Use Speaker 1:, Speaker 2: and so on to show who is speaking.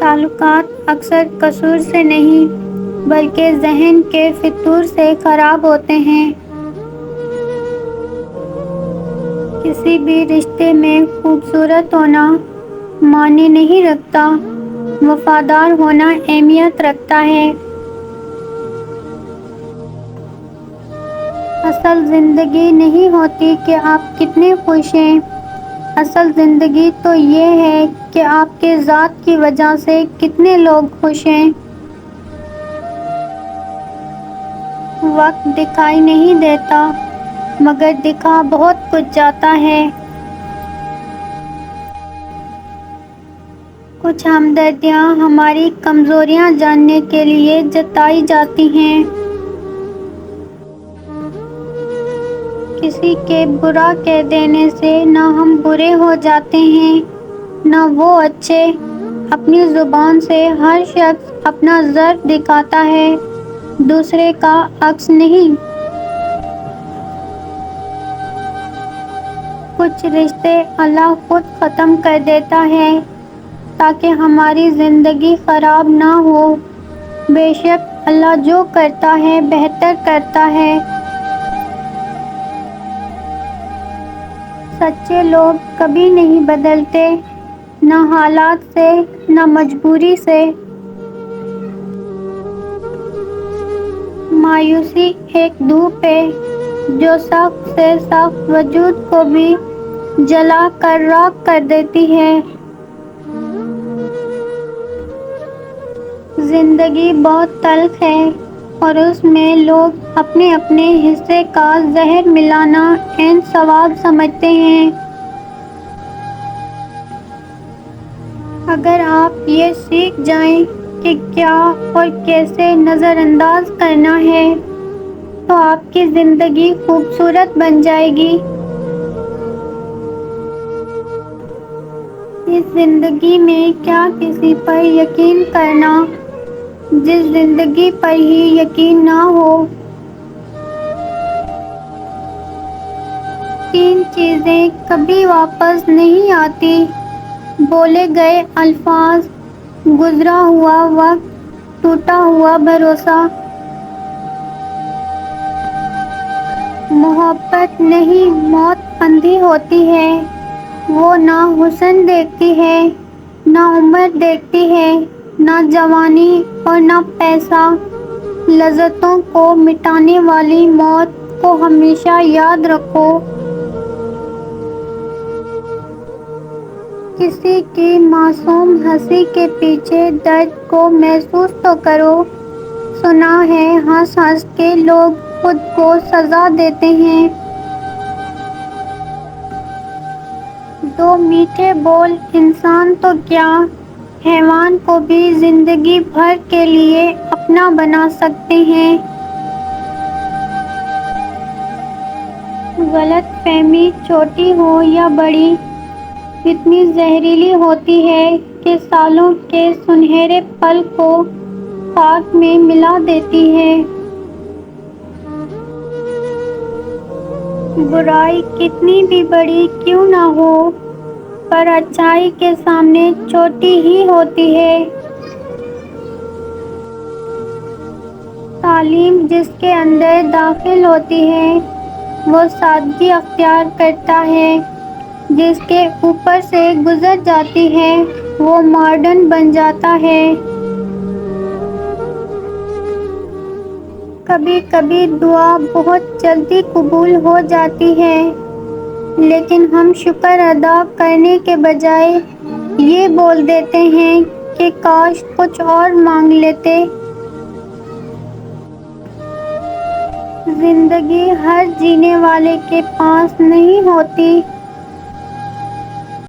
Speaker 1: تعلقات اکثر قصور سے نہیں بلکہ ذہن کے فطور سے خراب ہوتے ہیں۔ کسی بھی رشتے میں خوبصورت ہونا معنی نہیں رکھتا، وفادار ہونا اہمیت رکھتا ہے۔ اصل زندگی نہیں ہوتی کہ آپ کتنے خوش ہیں، اصل زندگی تو یہ ہے کہ آپ کے ذات کی وجہ سے کتنے لوگ خوش ہیں۔ وقت دکھائی نہیں دیتا مگر دکھا بہت کچھ جاتا ہے۔ کچھ ہمدردیاں ہماری کمزوریاں جاننے کے لیے جتائی جاتی ہیں۔ کسی کے برا کہہ دینے سے نہ ہم برے ہو جاتے ہیں نہ وہ اچھے۔ اپنی زبان سے ہر شخص اپنا ضرر دکھاتا ہے، دوسرے کا عکس نہیں۔ کچھ رشتے اللہ خود ختم کر دیتا ہے تاکہ ہماری زندگی خراب نہ ہو۔ بے شک اللہ جو کرتا ہے بہتر کرتا ہے۔ سچے لوگ کبھی نہیں بدلتے، نہ حالات سے نہ مجبوری سے۔ مایوسی ایک دھوپ ہے جو سخت سے سخت وجود کو بھی جلا کر راکھ کر دیتی ہے۔ زندگی بہت تلخ ہے اور اس میں لوگ اپنے اپنے حصے کا زہر ملانا عین ثواب سمجھتے ہیں۔ اگر آپ یہ سیکھ جائیں کہ کیا اور کیسے نظر انداز کرنا ہے تو آپ کی زندگی خوبصورت بن جائے گی۔ اس زندگی میں کیا کسی پر یقین کرنا جس زندگی پر ہی یقین نہ ہو۔ تین چیزیں کبھی واپس نہیں آتی: بولے گئے الفاظ، گزرا ہوا وقت، ٹوٹا ہوا بھروسہ۔ محبت نہیں، موت اندھی ہوتی ہے، وہ نہ حسن دیکھتی ہے نہ عمر دیکھتی ہے نہ جوانی اور نہ پیسہ۔ لذتوں کو مٹانے والی موت کو ہمیشہ یاد رکھو۔ کسی کی معصوم ہنسی کے پیچھے درد کو محسوس تو کرو۔ سنا ہے ہنس ہنس کے لوگ خود کو سزا دیتے ہیں۔ دو میٹھے بول انسان تو کیا حیوان کو بھی زندگی بھر کے لیے اپنا بنا سکتے ہیں۔ غلط فہمی چھوٹی ہو یا بڑی اتنی زہریلی ہوتی ہے کہ سالوں کے سنہرے پل کو خاک میں ملا دیتی ہے۔ برائی کتنی بھی بڑی کیوں نہ ہو پر اچھائی کے سامنے چھوٹی ہی ہوتی ہے۔ تعلیم جس کے اندر داخل ہوتی ہے وہ سادگی اختیار کرتا ہے، جس کے اوپر سے گزر جاتی ہے وہ ماڈرن بن جاتا ہے۔ کبھی کبھی دعا بہت جلدی قبول ہو جاتی ہے لیکن ہم شکر ادا کرنے کے بجائے یہ بول دیتے ہیں کہ کاش کچھ اور مانگ لیتے۔ زندگی ہر جینے والے کے پاس نہیں ہوتی،